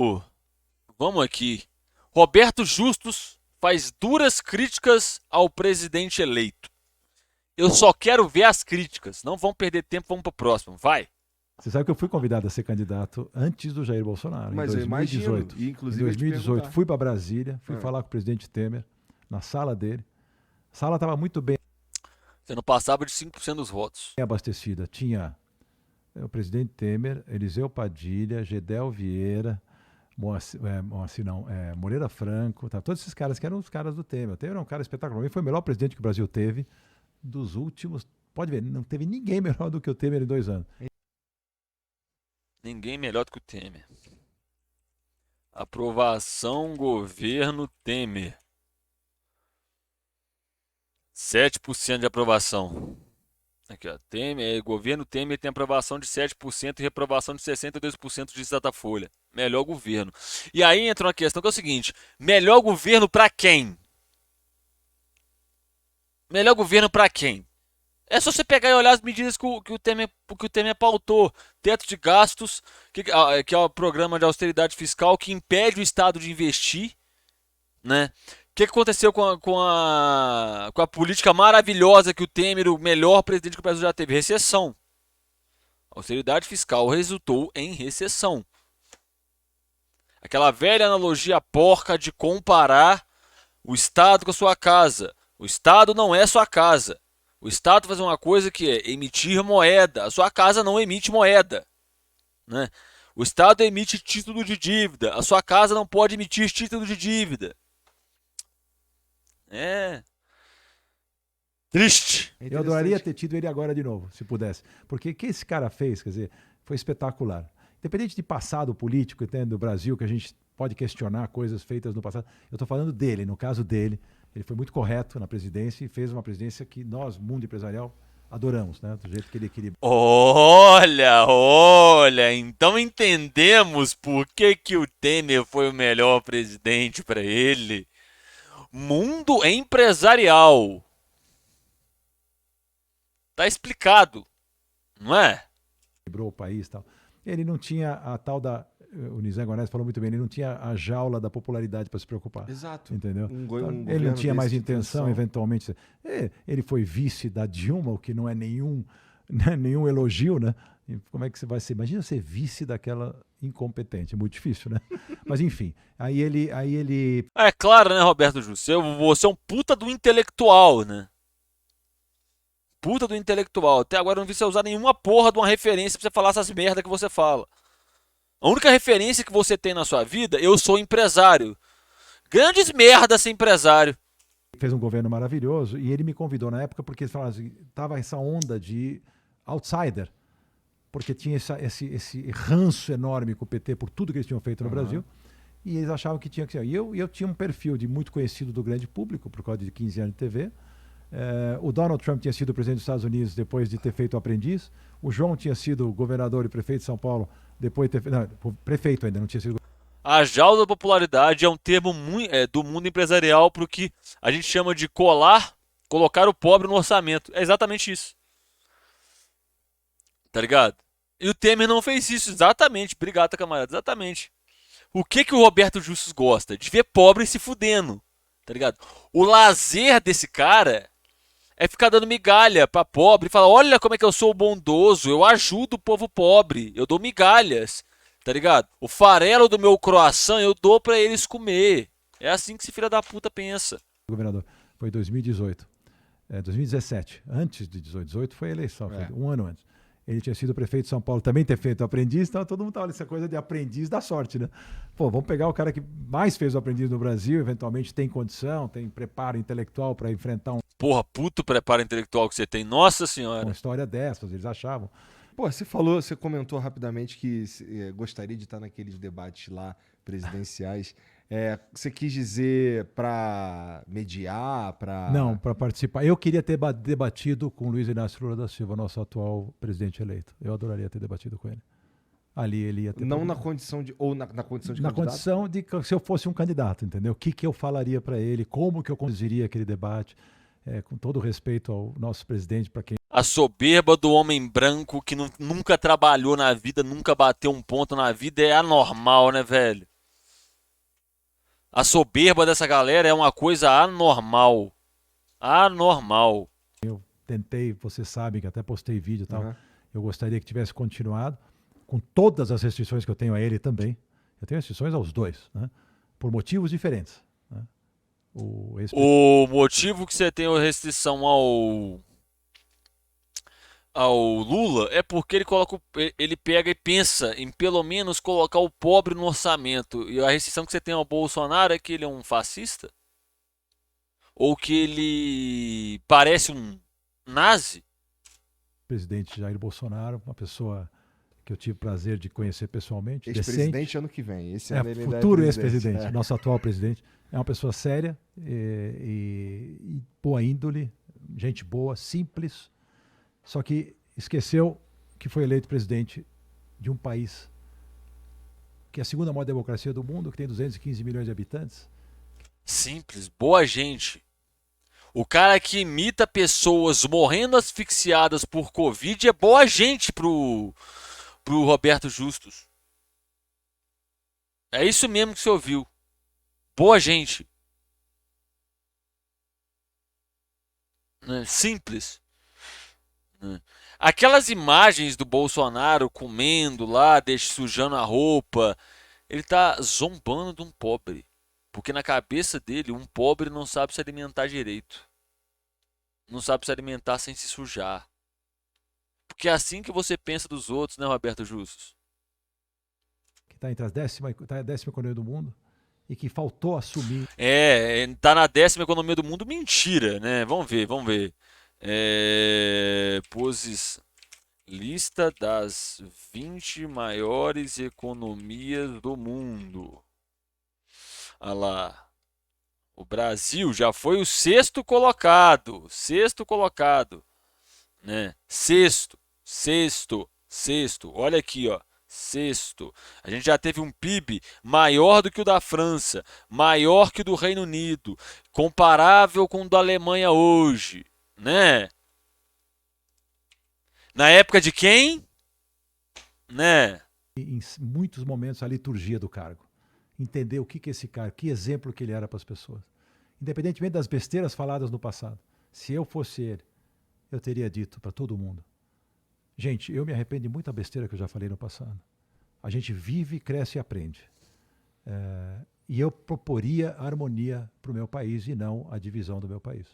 Ô, vamos aqui. Roberto Justus faz duras críticas ao presidente eleito. Eu só quero ver as críticas. Não vamos perder tempo, vamos pro próximo. Vai. Você sabe que eu fui convidado a ser candidato antes do Jair Bolsonaro, em Mas eu imagino, 2018. e Em inclusive eu ia te 2018, perguntar. fui para Brasília, fui Ah. falar com o presidente Temer, na sala dele. A sala estava muito bem Você não passava de 5% dos votos. abastecida. Tinha o presidente Temer, Eliseu Padilha, Gedel Vieira, Moreira Franco, tá? Todos esses caras que eram os caras do Temer. O Temer era um cara espetacular. Ele foi o melhor presidente que o Brasil teve dos últimos. Pode ver, não teve ninguém melhor do que o Temer em 2 anos. Ninguém melhor do que o Temer. Aprovação governo Temer. 7% de aprovação. Aqui, ó. Governo Temer tem aprovação de 7% e reprovação de 62% de Datafolha. Melhor governo. E aí entra uma questão que é o seguinte: melhor governo pra quem? Melhor governo pra quem? É só você pegar e olhar as medidas que o Temer pautou. Teto de gastos, que é o programa de austeridade fiscal que impede o Estado de investir, né? O que aconteceu com a política maravilhosa que o Temer, o melhor presidente que o Brasil já teve? Recessão. A austeridade fiscal resultou em recessão. Aquela velha analogia porca de comparar o Estado com a sua casa. O Estado não é sua casa. O Estado faz uma coisa que é emitir moeda. A sua casa não emite moeda, né? O Estado emite título de dívida. A sua casa não pode emitir título de dívida. É triste. Eu adoraria ter tido ele agora de novo, se pudesse. Porque o que esse cara fez, quer dizer, foi espetacular. Independente de passado político, entende, do Brasil, que a gente pode questionar coisas feitas no passado, eu estou falando dele, no caso dele. Ele foi muito correto na presidência e fez uma presidência que nós, mundo empresarial, adoramos, né? Do jeito que ele equilibra. Olha, então entendemos por que o Temer foi o melhor presidente para ele. Mundo empresarial. Tá explicado, não é? Quebrou o país e tal. Ele não tinha a tal da. O Nizam Guanais falou muito bem, ele não tinha a jaula da popularidade para se preocupar. Exato. Entendeu? Um Ele não tinha mais desse de intenção, tensão. eventualmente. Ele foi vice da Dilma, o que não é nenhum, né, nenhum elogio, né? E como é que você vai ser? Imagina ser vice daquela incompetente, é muito difícil, né? Mas enfim, aí ele É claro, né, Roberto Justo? Você é um puta do intelectual, né? Puta do intelectual. Até agora eu não vi você usar nenhuma porra de uma referência pra você falar essas merda que você fala. A única referência que você tem na sua vida, eu sou empresário. Grandes merda ser empresário. fez um governo maravilhoso e ele me convidou na época porque estava essa onda de outsider, porque tinha esse ranço enorme com o PT por tudo que eles tinham feito no Brasil. E eles achavam que tinha que ser. E eu tinha um perfil de muito conhecido do grande público, por causa de 15 anos de TV. O Donald Trump tinha sido presidente dos Estados Unidos depois de ter feito o aprendiz. O João tinha sido governador e prefeito de São Paulo depois de ter feito. Não, prefeito ainda, não tinha sido. A jaula da popularidade é um termo do mundo empresarial para o que a gente chama de colocar o pobre no orçamento. É exatamente isso. Tá ligado? E o Temer não fez isso, exatamente. Obrigado, camarada, exatamente. O que o Roberto Justus gosta? De ver pobre se fudendo, tá ligado? O lazer desse cara é ficar dando migalha pra pobre e falar: olha como é que eu sou bondoso, eu ajudo o povo pobre, eu dou migalhas, tá ligado? O farelo do meu croissant eu dou pra eles comer. É assim que esse filho da puta pensa. Governador. Foi 2018. 2017. Antes de 18 foi a eleição, foi um ano antes. Ele tinha sido prefeito de São Paulo, também ter feito aprendiz, então todo mundo tava nessa coisa de aprendiz da sorte, né? Pô, vamos pegar o cara que mais fez o aprendiz no Brasil, eventualmente tem condição, tem preparo intelectual para enfrentar Porra, puto preparo intelectual que você tem, nossa uma senhora. história dessas, eles achavam. Pô, você comentou rapidamente que gostaria de estar naqueles debates lá presidenciais. Você quis dizer para mediar, para... Não, para participar. Eu queria ter debatido com o Luiz Inácio Lula da Silva, nosso atual presidente eleito. Eu adoraria ter debatido com ele. Ali ele ia ter... Não na condição de... Ou na condição de na candidato? condição de que se eu fosse um candidato, entendeu? O que eu falaria para ele, como que eu conduziria aquele debate, com todo respeito ao nosso presidente, para quem... A soberba do homem branco que nunca trabalhou na vida, nunca bateu um ponto na vida é anormal, né, velho? A soberba dessa galera é uma coisa anormal. Anormal. Tentei, vocês sabem que até postei vídeo e tal. Aham. Eu gostaria que tivesse continuado, com todas as restrições que eu tenho a ele também. Eu tenho restrições aos dois, né? Por motivos diferentes. Né? O ex O motivo que você tem a restrição ao Lula é porque ele pega e pensa em pelo menos colocar o pobre no orçamento. E a restrição que você tem ao Bolsonaro é que ele é um fascista? Ou que ele parece um nazi? presidente Jair Bolsonaro, uma pessoa que eu tive o prazer de conhecer pessoalmente, Ex-presidente decente. ano que vem. Esse É, ano ele ainda é futuro presidente. ex-presidente, É. nosso atual presidente. É uma pessoa séria e boa índole, gente boa, simples, só que esqueceu que foi eleito presidente de um país que é a segunda maior democracia do mundo, que tem 215 milhões de habitantes. Simples, boa gente. O cara que imita pessoas morrendo asfixiadas por Covid é boa gente pro Roberto Justus. É isso mesmo que você ouviu. Boa gente. Né? Simples. Né? Aquelas imagens do Bolsonaro comendo lá, sujando a roupa, ele tá zombando de um pobre. Porque na cabeça dele, um pobre não sabe se alimentar direito. Não sabe se alimentar sem se sujar. Porque é assim que você pensa dos outros, né, Roberto Justus? Que está entre a décima economia do mundo e que faltou assumir. Tá na 10ª economia do mundo, mentira, né? Vamos ver, vamos ver. Lista das 20 maiores economias do mundo. Olha lá. O Brasil já foi o sexto colocado. Sexto colocado. Né? Sexto. Olha aqui, ó. Sexto. A gente já teve um PIB maior do que o da França, maior que o do Reino Unido, comparável com o da Alemanha hoje, né? Na época de quem? Né? Em muitos momentos a liturgia do cargo. Entender o que é esse cara, que exemplo que ele era para as pessoas. Independentemente das besteiras faladas no passado. Se eu fosse ele, eu teria dito para todo mundo: gente, eu me arrependo de muita besteira que eu já falei no passado. A gente vive, cresce e aprende. E eu proporia harmonia para o meu país e não a divisão do meu país.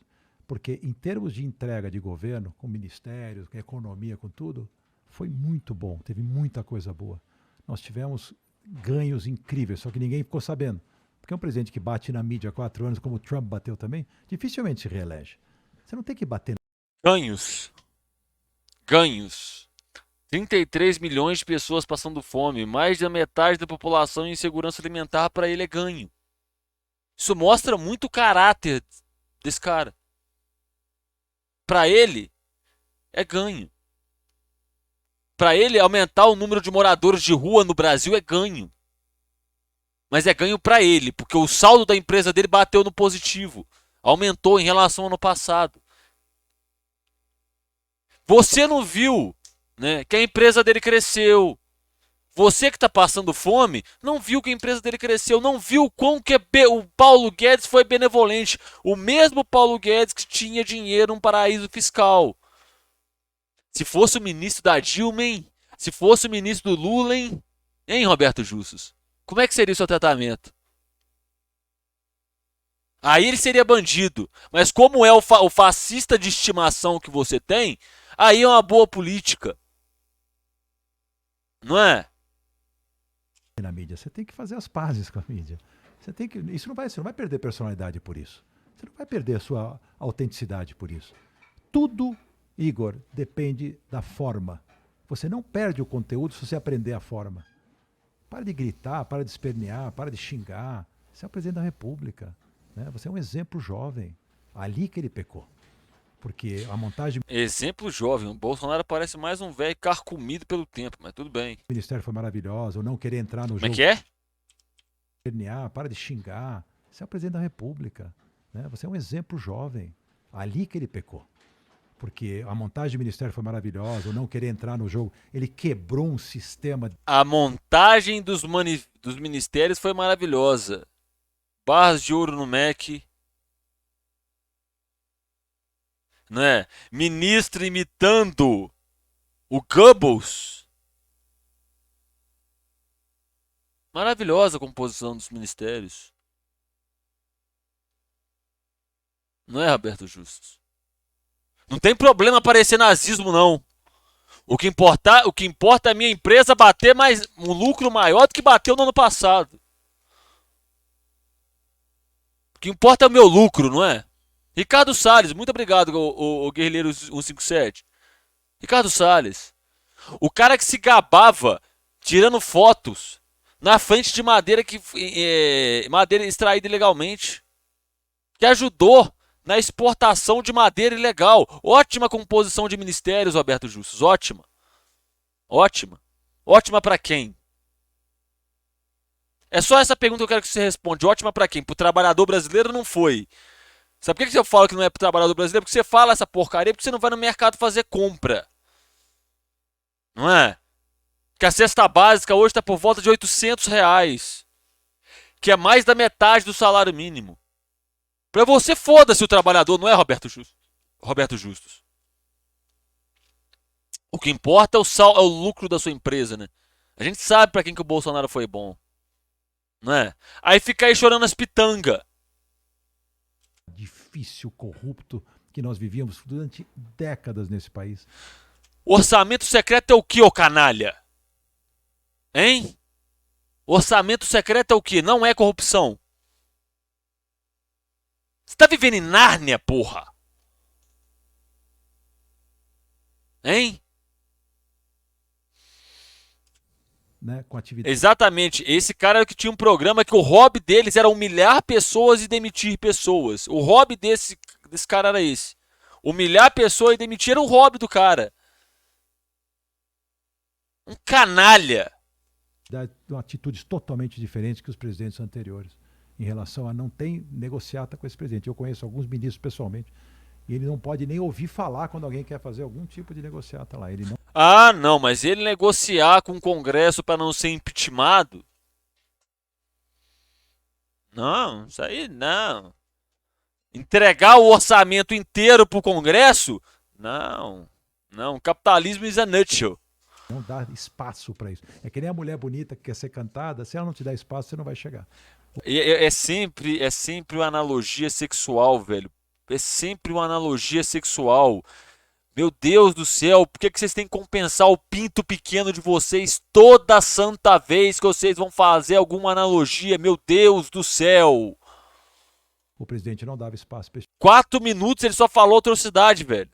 Porque em termos de entrega de governo, com ministérios, com economia, com tudo, foi muito bom, teve muita coisa boa. Nós tivemos ganhos incríveis, só que ninguém ficou sabendo. Porque um presidente que bate na mídia há 4 anos, como o Trump bateu também, dificilmente se reelege. Você não tem que bater. Ganhos. 33 milhões de pessoas passando fome, mais da metade da população em insegurança alimentar, para ele é ganho. Isso mostra muito o caráter desse cara. Para ele é ganho. Para ele aumentar o número de moradores de rua no Brasil é ganho. Mas é ganho para ele, porque o saldo da empresa dele bateu no positivo, aumentou em relação ao ano passado. Você não viu, né, que a empresa dele cresceu. Você que está passando fome, não viu que a empresa dele cresceu, não viu quão que o Paulo Guedes foi benevolente. O mesmo Paulo Guedes que tinha dinheiro num paraíso fiscal. Se fosse o ministro da Dilma, hein? Se fosse o ministro do Lula, hein? Hein, Roberto Justus? Como é que seria o seu tratamento? Aí ele seria bandido. Mas como é o fascista de estimação que você tem, aí é uma boa política. Não é? Na mídia, você tem que fazer as pazes com a mídia. Você não vai perder personalidade por isso. Você não vai perder a sua autenticidade por isso. Tudo, Igor, depende da forma. Você não perde o conteúdo se você aprender a forma. Para de gritar, para de espernear, para de xingar. Você é o presidente da República. Né? Você é um exemplo jovem. Ali que ele pecou. Porque a montagem Exemplo jovem. O Bolsonaro parece mais um velho carcomido pelo tempo, mas tudo bem. do Ministério foi maravilhosa, ou não querer entrar no Como é jogo. que é? Espernear, para de xingar. Você é o presidente da República. Né? Você é um exemplo jovem. Ali que ele pecou. Porque a montagem do Ministério foi maravilhosa, ou não querer entrar no jogo. Ele quebrou um sistema. A montagem dos ministérios foi maravilhosa. barras de ouro no Mac, não é? Ministro imitando o Goebbels. Maravilhosa a composição dos ministérios. Não é, Roberto Justus? Não tem problema aparecer nazismo, não. O que importa é a minha empresa bater mais um lucro maior do que bateu no ano passado. O que importa é o meu lucro, não é? Ricardo Salles, muito obrigado, o Guerrilheiro 157. Ricardo Salles. O cara que se gabava tirando fotos na frente de madeira madeira extraída ilegalmente. Que ajudou na exportação de madeira ilegal. Ótima composição de ministérios, Roberto Justus. Ótima. Ótima. Ótima para quem? É só essa pergunta que eu quero que você responda. Ótima para quem? Pro trabalhador brasileiro não foi. Sabe por que eu falo que não é pro trabalhador brasileiro? Porque você fala essa porcaria porque você não vai no mercado fazer compra. Não é? Que a cesta básica hoje está por volta de R$ 800. Que é mais da metade do salário mínimo. Pra você, foda-se o trabalhador, não é, Roberto Justus? O que importa é o lucro da sua empresa, né? A gente sabe pra quem que o Bolsonaro foi bom. Não é? Aí fica aí chorando as pitangas. Difícil, corrupto, que nós vivíamos durante décadas nesse país. Orçamento secreto é o que, ô canalha? Hein? Orçamento secreto é o que? Não é corrupção. Você tá vivendo em Nárnia, porra? Hein? Né, com atividade. Exatamente. Esse cara era o que tinha um programa que o hobby deles era humilhar pessoas e demitir pessoas. O hobby desse cara era esse. Humilhar pessoas e demitir era o hobby do cara. Um canalha. Atitudes totalmente diferentes que os presidentes anteriores. Em relação a não tem negociata com esse presidente. Eu conheço alguns ministros pessoalmente e ele não pode nem ouvir falar quando alguém quer fazer algum tipo de negociata lá. Ele não. Ah, não, mas ele negociar com o Congresso para não ser impeachmentado? Não, isso aí não. Entregar o orçamento inteiro pro Congresso? Não. Não, capitalismo is a nutshell. Não dá espaço para isso. É que nem a mulher bonita que quer ser cantada, se ela não te dá espaço, você não vai chegar. É sempre uma analogia sexual, velho. É sempre uma analogia sexual. Meu Deus do céu, por que vocês têm que compensar o pinto pequeno de vocês toda santa vez que vocês vão fazer alguma analogia? Meu Deus do céu. O presidente não dava espaço para esse 4 minutos ele só falou atrocidade, velho.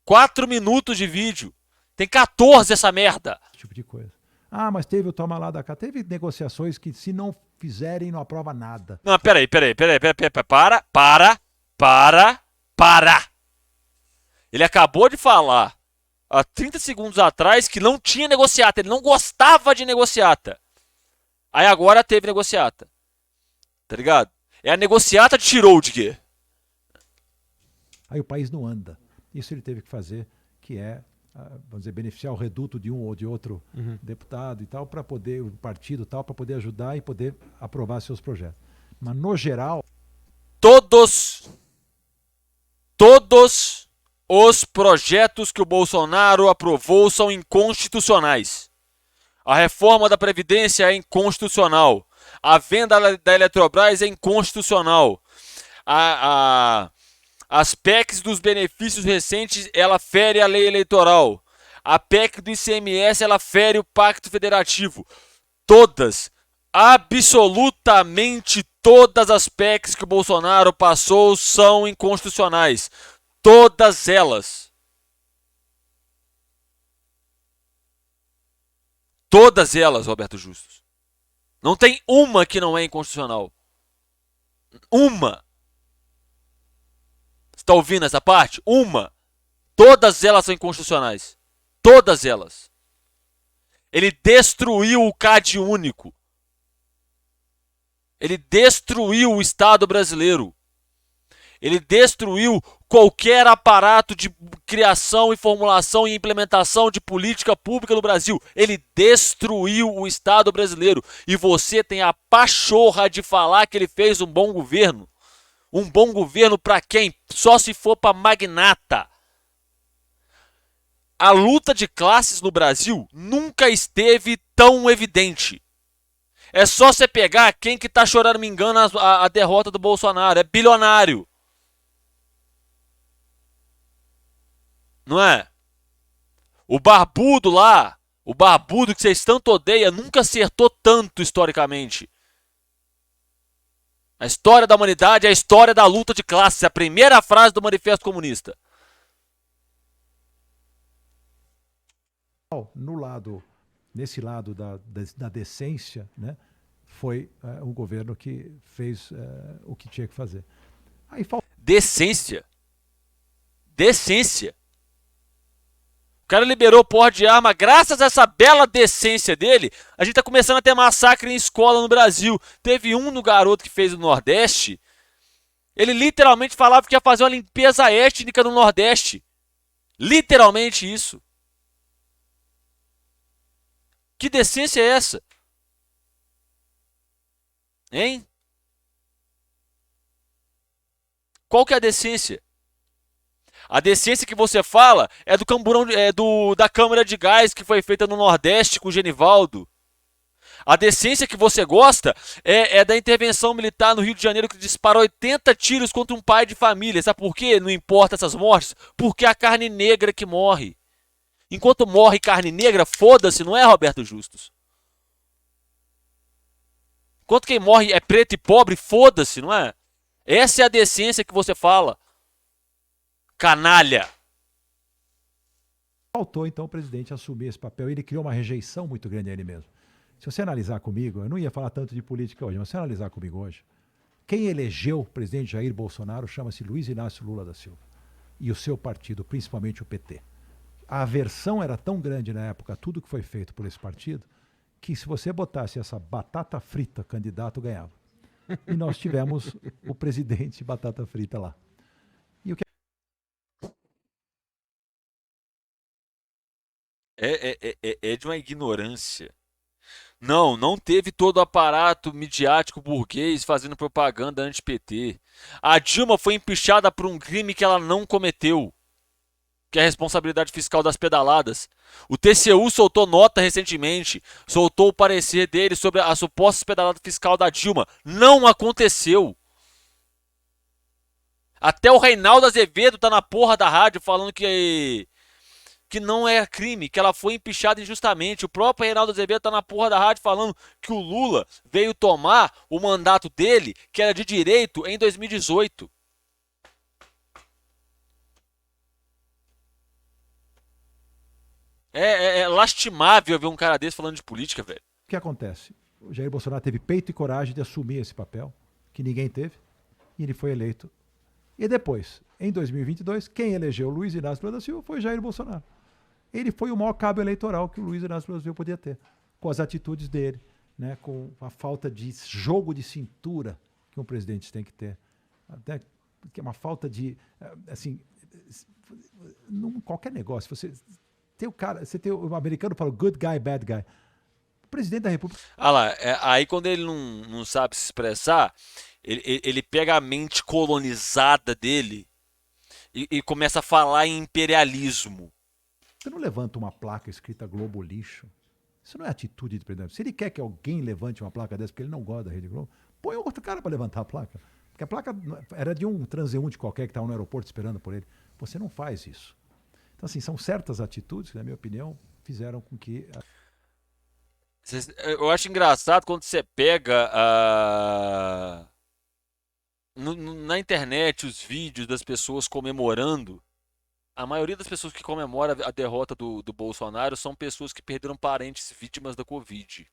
4 minutos de vídeo. Tem 14 essa merda. tipo de coisa. Ah, mas teve o toma lá da cá. Teve negociações que se não fizerem não aprova nada. Não, peraí. Para. Ele acabou de falar há 30 segundos atrás que não tinha negociata. Ele não gostava de negociata. Aí agora teve negociata. Tá ligado? É a negociata de Schrödinger. Aí o país não anda. Isso ele teve que fazer, que é, vamos dizer, beneficiar o reduto de um ou de outro deputado e tal, para poder, o partido e tal, para poder ajudar e poder aprovar seus projetos. Mas no geral, Todos os projetos que o Bolsonaro aprovou são inconstitucionais. A reforma da Previdência é inconstitucional. A venda da Eletrobras é inconstitucional. As PECs dos benefícios recentes, ela fere a lei eleitoral. A PEC do ICMS, ela fere o Pacto Federativo. Todas, absolutamente todas as PECs que o Bolsonaro passou são inconstitucionais. Todas elas. Todas elas, Roberto Justus. Não tem uma que não é inconstitucional. Uma. Você está ouvindo essa parte? Uma. Todas elas são inconstitucionais. Todas elas. Ele destruiu o CAD único. Ele destruiu o Estado brasileiro. Ele destruiu qualquer aparato de criação e formulação e implementação de política pública no Brasil. Ele destruiu o Estado brasileiro. E você tem a pachorra de falar que ele fez um bom governo. Um bom governo para quem? Só se for para magnata. A luta de classes no Brasil nunca esteve tão evidente. É só você pegar quem que tá chorando, me engano, a derrota do Bolsonaro. É bilionário. Não é? O barbudo lá, o barbudo que vocês tanto odeiam, nunca acertou tanto historicamente. A história da humanidade é a história da luta de classes. É a primeira frase do Manifesto Comunista. No lado, nesse lado da decência, né, foi um governo que fez o que tinha que fazer. Aí Decência. Decência. O cara liberou porte de arma, graças a essa bela decência dele, a gente tá começando a ter massacre em escola no Brasil. Teve um no garoto que fez no Nordeste, ele literalmente falava que ia fazer uma limpeza étnica no Nordeste. Literalmente isso. Que decência é essa? Hein? Qual que é a decência? A decência que você fala é do camburão, da câmara de gás que foi feita no Nordeste com o Genivaldo. A decência que você gosta é da intervenção militar no Rio de Janeiro que dispara 80 tiros contra um pai de família. Sabe por quê? Não importa essas mortes? Porque é a carne negra que morre. Enquanto morre carne negra, foda-se, não é, Roberto Justus? Enquanto quem morre é preto e pobre, foda-se, não é? Essa é a decência que você fala. Canalha. faltou então o presidente assumir esse papel. Ele criou uma rejeição muito grande a ele mesmo. Se você analisar comigo, eu não ia falar tanto de política hoje, mas se você analisar comigo hoje, quem elegeu o presidente Jair Bolsonaro chama-se Luiz Inácio Lula da Silva. E o seu partido, principalmente o PT. A aversão era tão grande na época, tudo que foi feito por esse partido, que se você botasse essa batata frita candidato, ganhava. E nós tivemos o presidente batata frita lá. E o que É de uma ignorância. Não teve todo o aparato midiático burguês fazendo propaganda anti-PT. A Dilma foi empichada por um crime que ela não cometeu, que é a responsabilidade fiscal das pedaladas. O TCU soltou nota recentemente, soltou o parecer dele sobre a suposta pedalada fiscal da Dilma. Não aconteceu. Até o Reinaldo Azevedo tá na porra da rádio falando que não é crime, que ela foi empichada injustamente. O próprio Reinaldo Azevedo tá na porra da rádio falando que o Lula veio tomar o mandato dele, que era de direito, em 2018. É lastimável ver um cara desse falando de política, velho. que acontece? O Jair Bolsonaro teve peito e coragem de assumir esse papel, que ninguém teve, e ele foi eleito. E depois, em 2022, quem elegeu Luiz Inácio Lula da Silva foi Jair Bolsonaro. Ele foi o maior cabo eleitoral que o Luiz Inácio Lula da Silva podia ter, com as atitudes dele, né, com a falta de jogo de cintura que um presidente tem que ter. Até que é uma falta de, assim, qualquer negócio, você tem o cara, você tem o americano fala good guy, bad guy. O presidente da República. Ah lá, aí quando ele não sabe se expressar, ele pega a mente colonizada dele e começa a falar em imperialismo. Você não levanta uma placa escrita Globo lixo. Isso não é atitude de presidente. Se ele quer que alguém levante uma placa dessa porque ele não gosta da Rede Globo, põe outro cara para levantar a placa. Porque a placa era de um transeunte qualquer que estava no aeroporto esperando por ele. Você não faz isso. Então, assim, são certas atitudes que, na minha opinião, fizeram com que... Eu acho engraçado quando você pega na internet os vídeos das pessoas comemorando. A maioria das pessoas que comemora a derrota do Bolsonaro são pessoas que perderam parentes vítimas da Covid.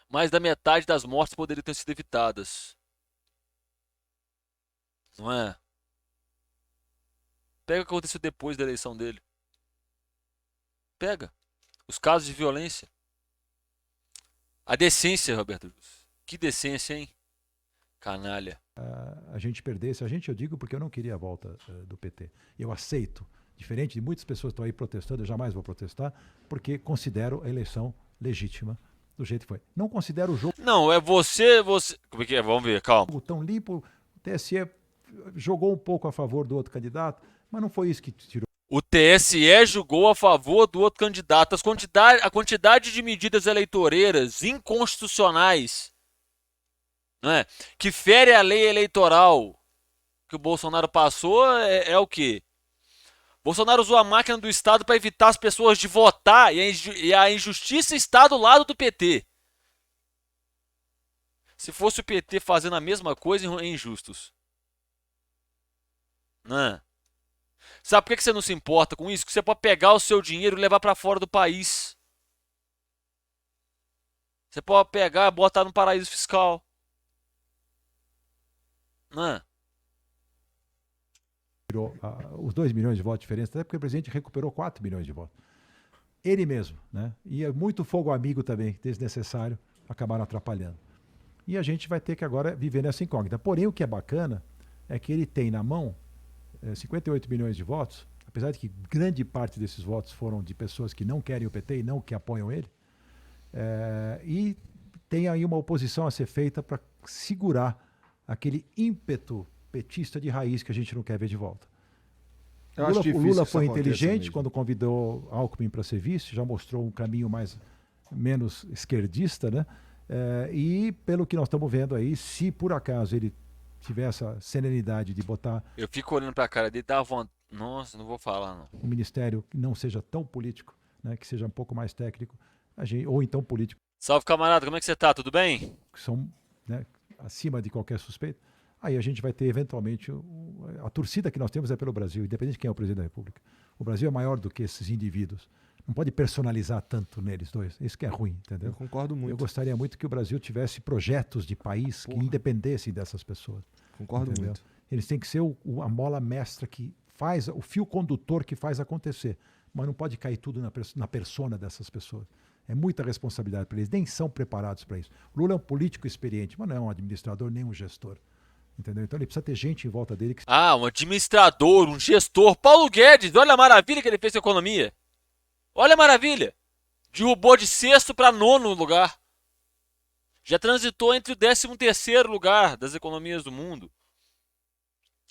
Mais da metade das mortes poderiam ter sido evitadas. Não é? Pega o que aconteceu depois da eleição dele. Pega. Os casos de violência. A decência, Roberto Jus. Que decência, hein? Canalha. a gente perdesse. A gente, eu digo porque eu não queria a volta do PT. Eu aceito, diferente de muitas pessoas que estão aí protestando, eu jamais vou protestar, porque considero a eleição legítima do jeito que foi. Não considero o jogo Não, é você. Como é que é? Vamos ver, calma. tão limpo. O TSE jogou um pouco a favor do outro candidato, mas não foi isso que tirou O TSE julgou a favor do outro candidato. A quantidade de medidas eleitoreiras inconstitucionais, não é? Que fere a lei eleitoral que o Bolsonaro passou é o quê? Bolsonaro usou a máquina do Estado para evitar as pessoas de votar e a injustiça está do lado do PT. Se fosse o PT fazendo a mesma coisa, é injustos. Né? Sabe por que você não se importa com isso? Que você pode pegar o seu dinheiro e levar para fora do país. Você pode pegar e botar no paraíso fiscal. Né? os 2 milhões de votos de diferença, até porque o presidente recuperou 4 milhões de votos. Ele mesmo, né? E é muito fogo amigo também, desnecessário, acabaram atrapalhando. E a gente vai ter que agora viver nessa incógnita. Porém, o que é bacana é que ele tem na mão 58 milhões de votos, apesar de que grande parte desses votos foram de pessoas que não querem o PT e não que apoiam ele, e tem aí uma oposição a ser feita para segurar aquele ímpeto petista de raiz que a gente não quer ver de volta. Eu acho O difícil Lula que foi isso aconteça inteligente mesmo. quando convidou Alckmin para ser vice, já mostrou um caminho menos esquerdista, né? E pelo que nós estamos vendo aí, se por acaso ele tiver essa serenidade de botar Eu fico olhando pra cara dele, dá vontade. Nossa, não vou falar, não. um ministério que não seja tão político, né? Que seja um pouco mais técnico, ou então político, Salve, camarada, como é que você tá? Tudo bem? que são, né, acima de qualquer suspeita, aí a gente vai ter eventualmente a torcida que nós temos é pelo Brasil, independente de quem é o presidente da República. O Brasil é maior do que esses indivíduos. Não pode personalizar tanto neles dois. Isso que é ruim, entendeu? Eu concordo muito. Eu gostaria muito que o Brasil tivesse projetos de país que independessem dessas pessoas. Concordo Entendeu? muito. Eles têm que ser a mola mestra que faz, o fio condutor que faz acontecer. Mas não pode cair tudo na persona dessas pessoas. É muita responsabilidade para eles. Nem são preparados para isso. O Lula é um político experiente, mas não é um administrador nem um gestor. Entendeu? Então ele precisa ter gente em volta dele que Ah, um administrador, um gestor. Paulo Guedes, olha a maravilha que ele fez com a economia. Olha a maravilha. Derrubou de sexto para nono lugar. Já transitou entre o 13º lugar das economias do mundo.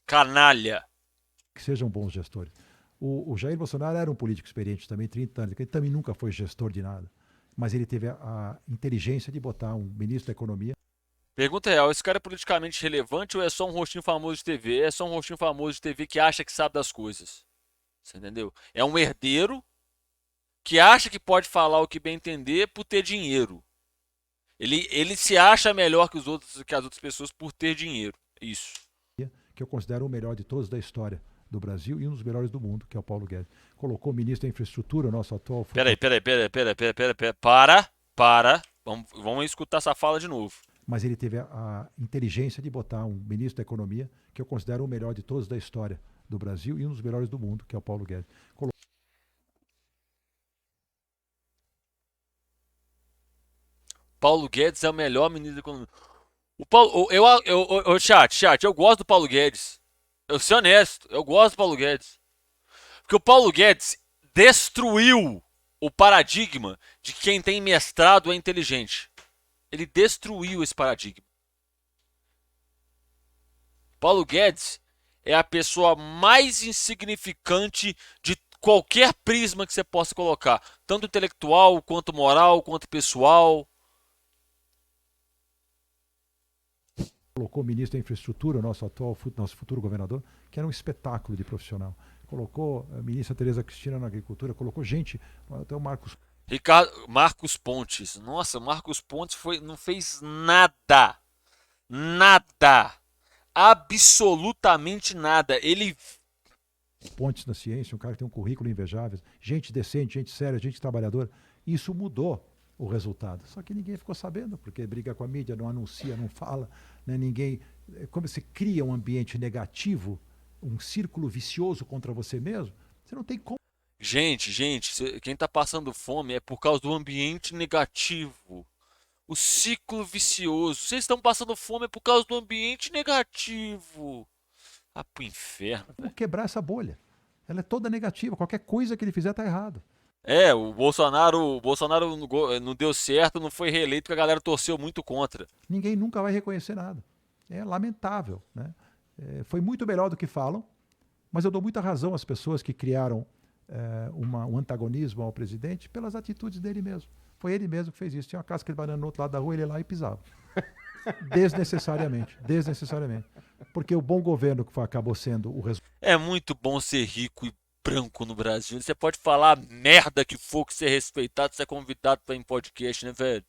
Canalha. sejam bons gestores. O Jair Bolsonaro era um político experiente também, 30 anos. Ele também nunca foi gestor de nada. Mas ele teve a inteligência de botar um ministro da Economia. Pergunta real, esse cara é politicamente relevante ou é só um rostinho famoso de TV? É só um rostinho famoso de TV que acha que sabe das coisas. Você entendeu? É um herdeiro que acha que pode falar o que bem entender por ter dinheiro. Ele se acha melhor que as outras pessoas por ter dinheiro. Isso. Que eu considero o melhor de todos da história do Brasil e um dos melhores do mundo, que é o Paulo Guedes. Colocou o ministro da Infraestrutura, o nosso atual... Peraí. Para. Vamos escutar essa fala de novo. Mas ele teve a inteligência de botar um ministro da Economia, que eu considero o melhor de todos da história do Brasil e um dos melhores do mundo, que é o Paulo Guedes. Paulo Guedes é o melhor ministro da economia. O Paulo, chat, eu gosto do Paulo Guedes. Eu sou honesto, eu gosto do Paulo Guedes. Porque o Paulo Guedes destruiu o paradigma de que quem tem mestrado é inteligente. Ele destruiu esse paradigma. Paulo Guedes é a pessoa mais insignificante de qualquer prisma que você possa colocar. Tanto intelectual, quanto moral, quanto pessoal. Colocou o ministro da Infraestrutura, o nosso futuro governador, que era um espetáculo de profissional. Colocou a ministra Tereza Cristina na Agricultura, colocou gente, até o Marcos Pontes. Nossa, Marcos Pontes não fez nada. Nada. Absolutamente nada. Ele... Pontes na ciência, um cara que tem um currículo invejável, gente decente, gente séria, gente trabalhadora. Isso mudou o resultado. Só que ninguém ficou sabendo, porque briga com a mídia, não anuncia, não fala, né? Ninguém... Como você cria um ambiente negativo, um círculo vicioso contra você mesmo, você não tem como... Gente, quem tá passando fome é por causa do ambiente negativo. O ciclo vicioso. Vocês estão passando fome por causa do ambiente negativo. Ah, pro inferno, velho. Vamos quebrar essa bolha. Ela é toda negativa. Qualquer coisa que ele fizer tá errado. É, o Bolsonaro não deu certo, não foi reeleito porque a galera torceu muito contra. Ninguém nunca vai reconhecer nada. É lamentável, né? Foi muito melhor do que falam, mas eu dou muita razão às pessoas que criaram um antagonismo ao presidente pelas atitudes dele mesmo. Foi ele mesmo que fez isso. Tinha uma casca de banana no outro lado da rua, ele ia lá e pisava. Desnecessariamente. Porque o bom governo que acabou sendo o resultado. É muito bom ser rico e branco no Brasil. Você pode falar a merda que for, que ser respeitado, ser convidado pra ir em podcast, né, velho?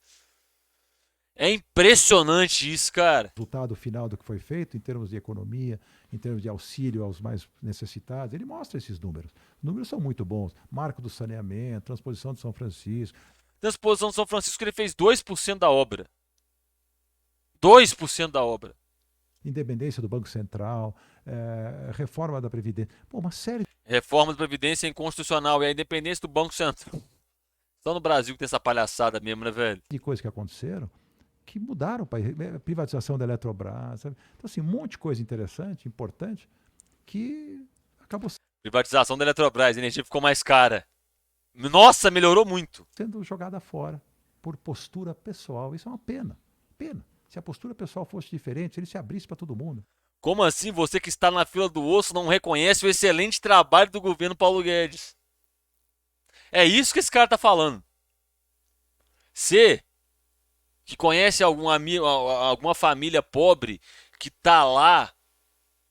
É impressionante isso, cara. Resultado final do que foi feito em termos de economia, em termos de auxílio aos mais necessitados, ele mostra esses números. Os números são muito bons. Marco do saneamento, transposição de São Francisco. Transposição de São Francisco, ele fez 2% da obra. 2% da obra. Independência do Banco Central, reforma da Previdência. Pô, uma série Reforma da Previdência inconstitucional e a independência do Banco Central. Só no Brasil que tem essa palhaçada mesmo, né, velho? de coisas que aconteceram que mudaram o país. Privatização da Eletrobras. Sabe? Então, assim, um monte de coisa interessante, importante, que acabou Privatização da Eletrobras, a energia ficou mais cara. Nossa, melhorou muito. sendo jogada fora por postura pessoal. Isso é uma pena. Pena. Se a postura pessoal fosse diferente, se ele se abrisse para todo mundo. Como assim você que está na fila do osso não reconhece o excelente trabalho do governo Paulo Guedes? É isso que esse cara tá falando. Você que conhece algum amigo, alguma família pobre que tá lá,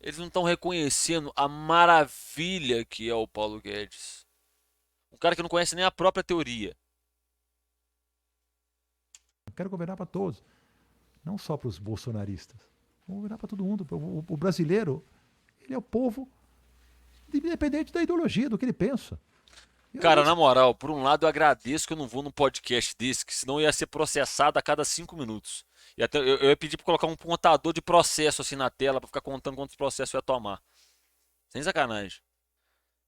eles não estão reconhecendo a maravilha que é o Paulo Guedes. Um cara que não conhece nem a própria teoria. Eu quero governar para todos, não só para os bolsonaristas. Vou governar para todo mundo. O brasileiro, ele é o povo, independente da ideologia, do que ele pensa. Cara, na moral, por um lado eu agradeço que eu não vou num podcast desse, que senão eu ia ser processado a cada 5 minutos. E até eu ia pedir pra colocar um contador de processo assim na tela pra ficar contando quantos processos eu ia tomar. Sem sacanagem.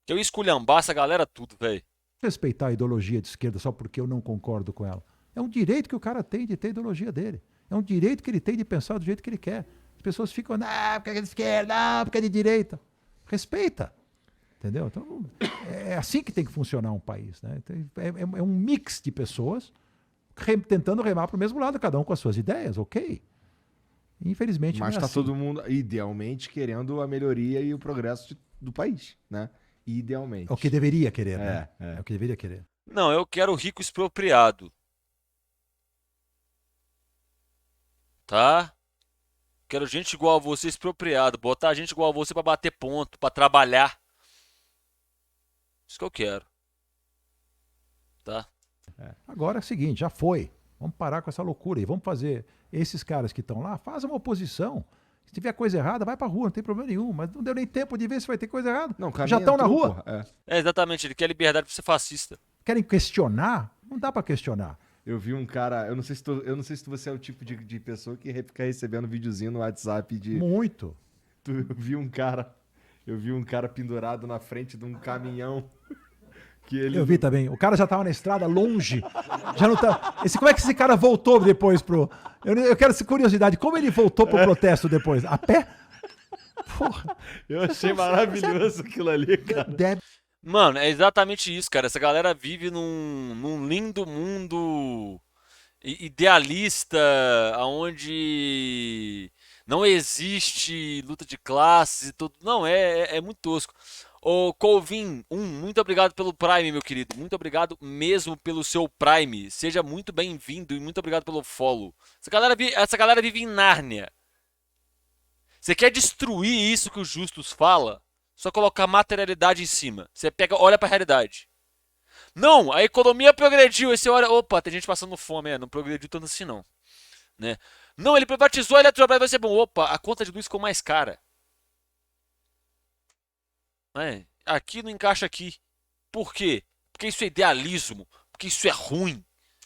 Que eu ia esculhambar essa galera tudo, velho. Respeitar a ideologia de esquerda só porque eu não concordo com ela. É um direito que o cara tem de ter a ideologia dele. É um direito que ele tem de pensar do jeito que ele quer. As pessoas ficam, porque é de esquerda, porque é de direita. Respeita. Entendeu? Então, é assim que tem que funcionar um país. Né? É um mix de pessoas tentando remar para o mesmo lado, cada um com as suas ideias, ok? Infelizmente Mas não é tá assim. todo mundo, idealmente, querendo a melhoria e o progresso do país, né? Idealmente. É o que deveria querer, né? É. É o que deveria querer. Não, eu quero rico expropriado. Tá? Quero gente igual a você expropriado. Botar gente igual a você pra bater ponto, pra trabalhar. Isso que eu quero. Tá? Agora é o seguinte, já foi. Vamos parar com essa loucura e vamos fazer esses caras que estão lá, faz uma oposição. Se tiver coisa errada, vai pra rua, não tem problema nenhum. Mas não deu nem tempo de ver se vai ter coisa errada. Não, o cara Já nem estão na entrou, rua? porra. É, exatamente. Ele quer liberdade pra ser fascista. Querem questionar? Não dá pra questionar. Eu vi um cara, eu não sei se você é o tipo de pessoa que fica recebendo videozinho no WhatsApp de... Muito. Eu vi um cara pendurado na frente de um caminhão que ele... Eu vi também. O cara já tava na estrada, longe. Já não tá. Como é que esse cara voltou depois pro. Eu quero essa curiosidade. Como ele voltou pro protesto depois? A pé? Porra. Eu achei maravilhoso aquilo ali, cara. Deve Mano, é exatamente isso, cara. Essa galera vive num lindo mundo idealista, onde não existe luta de classes e tudo. Não, é muito tosco. Ô, Colvin, muito obrigado pelo Prime, meu querido. Muito obrigado mesmo pelo seu Prime. Seja muito bem-vindo e muito obrigado pelo follow. Essa galera vive em Nárnia. Você quer destruir isso que o Justus fala? Só colocar materialidade em cima. Você pega, olha pra realidade. Não, a economia progrediu. Aí você olha, opa, tem gente passando fome. Não progrediu tanto assim não. Né? Não, ele privatizou a Eletrobras, vai ser bom. Opa, a conta de luz ficou mais cara. Aqui não encaixa aqui. Por quê? Porque isso é idealismo. Porque isso é ruim.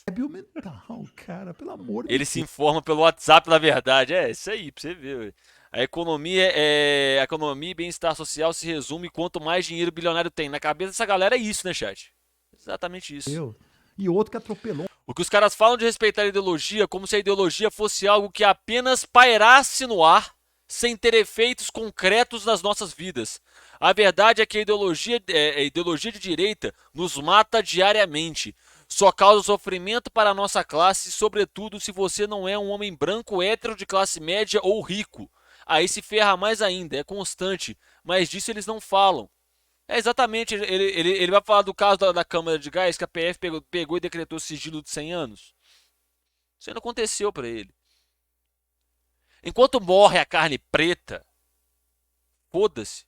débil mental, cara. Pelo amor de Ele se informa pelo WhatsApp, na verdade. É isso aí, pra você ver. Ué. A economia e bem-estar social se resume quanto mais dinheiro o bilionário tem. Na cabeça dessa galera é isso, né, chat? Exatamente isso. Deus. E outro que atropelou. O que os caras falam de respeitar a ideologia como se a ideologia fosse algo que apenas pairasse no ar, sem ter efeitos concretos nas nossas vidas. A verdade é que a ideologia de direita nos mata diariamente. Só causa sofrimento para a nossa classe, sobretudo se você não é um homem branco, hétero de classe média ou rico. Aí se ferra mais ainda, é constante, mas disso eles não falam. É exatamente, ele vai falar do caso da Câmara de Gás, que a PF pegou e decretou sigilo de 100 anos. Isso aí não aconteceu para ele. Enquanto morre a carne preta, foda-se.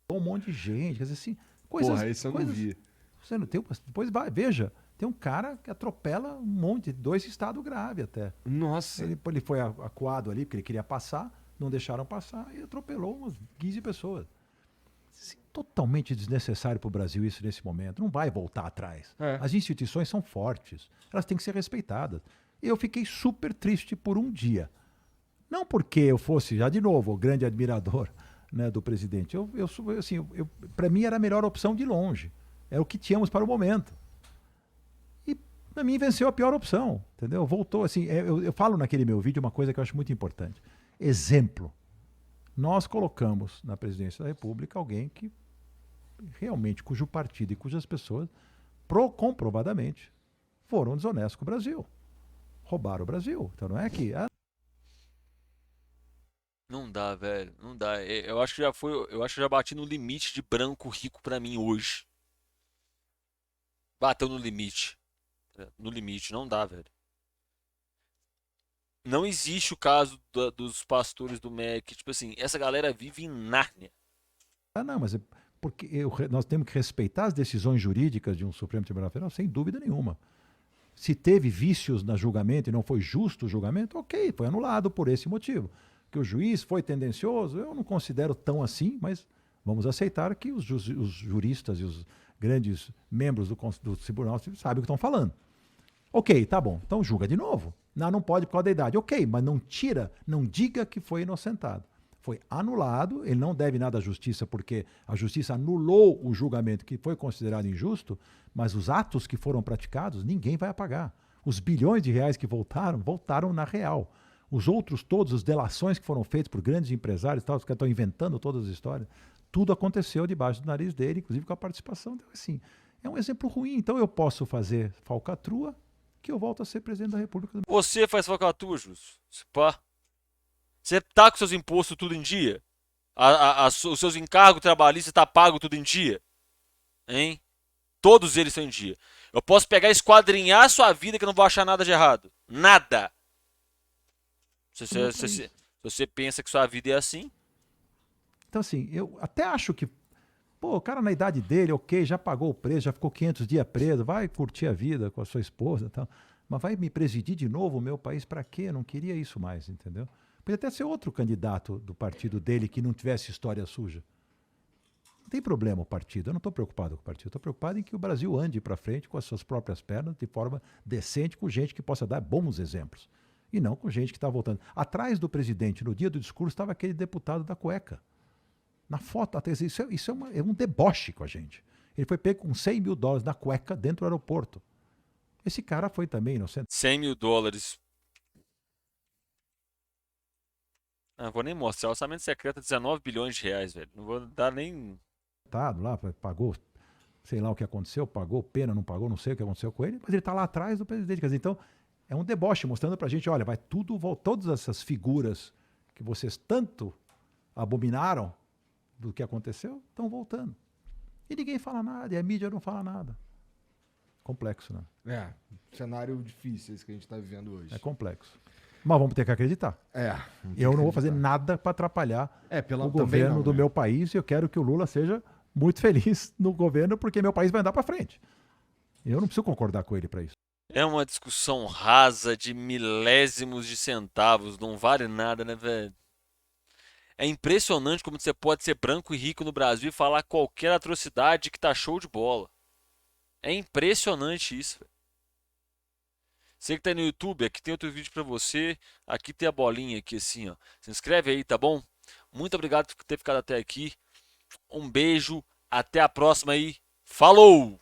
Um monte de gente, quer dizer assim, coisas... Porra, isso eu não coisas vi. você não tem, depois vai, veja, tem um cara que atropela um monte, 2 estados graves até. Nossa. Ele foi acuado ali, porque ele queria passar, não deixaram passar e atropelou umas 15 pessoas. Totalmente desnecessário para o Brasil isso nesse momento. Não vai voltar atrás. É. As instituições são fortes. Elas têm que ser respeitadas. Eu fiquei super triste por um dia. Não porque eu fosse, já de novo, o grande admirador, né, do presidente. Para mim era a melhor opção de longe. É o que tínhamos para o momento. E para mim venceu a pior opção. Entendeu? Voltou assim. Eu falo naquele meu vídeo uma coisa que eu acho muito importante. Exemplo. Nós colocamos na presidência da República alguém que realmente, cujo partido e cujas pessoas, comprovadamente, foram desonestos com o Brasil. Roubaram o Brasil. Então não é que... Não dá, velho. Não dá. Eu acho que já foi. Eu acho que já bati no limite de branco rico pra mim hoje. Bateu no limite. No limite, não dá, velho. Não existe o caso dos pastores do MEC. Tipo assim, essa galera vive em Nárnia. Não, mas porque nós temos que respeitar as decisões jurídicas de um Supremo Tribunal Federal, sem dúvida nenhuma. Se teve vícios na julgamento e não foi justo o julgamento, ok, foi anulado por esse motivo. Que o juiz foi tendencioso, eu não considero tão assim, mas vamos aceitar que os juristas e os grandes membros do tribunal sabem o que estão falando. Ok, tá bom, então julga de novo. Não pode por causa da idade. Ok, mas não diga que foi inocentado. Foi anulado, ele não deve nada à justiça, porque a justiça anulou o julgamento que foi considerado injusto, mas os atos que foram praticados, ninguém vai apagar. Os bilhões de reais que voltaram na real. Os outros todos, as delações que foram feitas por grandes empresários, os que estão inventando todas as histórias, tudo aconteceu debaixo do nariz dele, inclusive com a participação. Então, assim, é um exemplo ruim. Então eu posso fazer falcatrua, que eu volto a ser presidente da República. Você faz falcatrua, Jus. Pá. Você tá com seus impostos tudo em dia? Os seus encargos trabalhistas tá pago tudo em dia? Hein? Todos eles são em dia. Eu posso pegar e esquadrinhar a sua vida que eu não vou achar nada de errado. Nada. Se você pensa que sua vida é assim. Então, assim, eu até acho que, pô, o cara na idade dele, ok, já pagou o preço, já ficou 500 dias preso, vai curtir a vida com a sua esposa e tal, mas vai me presidir de novo o meu país para quê? Eu não queria isso mais, entendeu? Podia até ser outro candidato do partido dele que não tivesse história suja. Não tem problema o partido, eu não estou preocupado com o partido, estou preocupado em que o Brasil ande para frente com as suas próprias pernas, de forma decente, com gente que possa dar bons exemplos. E não com gente que está voltando. Atrás do presidente, no dia do discurso, estava aquele deputado da cueca. Na foto, até isso é um deboche com a gente. Ele foi pego com $100 mil na cueca dentro do aeroporto. Esse cara foi também inocente. $100 mil. Não vou nem mostrar. Orçamento secreto é 19 bilhões de reais, velho. Não vou dar nem. Lá, pagou, sei lá o que aconteceu, pagou pena, não pagou, não sei o que aconteceu com ele, mas ele está lá atrás do presidente. Quer dizer, então, é um deboche mostrando pra gente, olha, vai tudo, todas essas figuras que vocês tanto abominaram do que aconteceu, estão voltando. E ninguém fala nada, e a mídia não fala nada. Complexo, né? Cenário difícil esse que a gente tá vivendo hoje. É complexo. Mas vamos ter que acreditar. Eu não vou fazer nada para atrapalhar o governo do meu país, e eu quero que o Lula seja muito feliz no governo, porque meu país vai andar para frente. Eu não preciso concordar com ele para isso. É uma discussão rasa de milésimos de centavos, não vale nada, né, velho? É impressionante como você pode ser branco e rico no Brasil e falar qualquer atrocidade que tá show de bola. É impressionante isso, velho. Você que tá aí no YouTube, aqui tem outro vídeo pra você. Aqui tem a bolinha aqui assim, ó. Se inscreve aí, tá bom? Muito obrigado por ter ficado até aqui. Um beijo, até a próxima aí. Falou!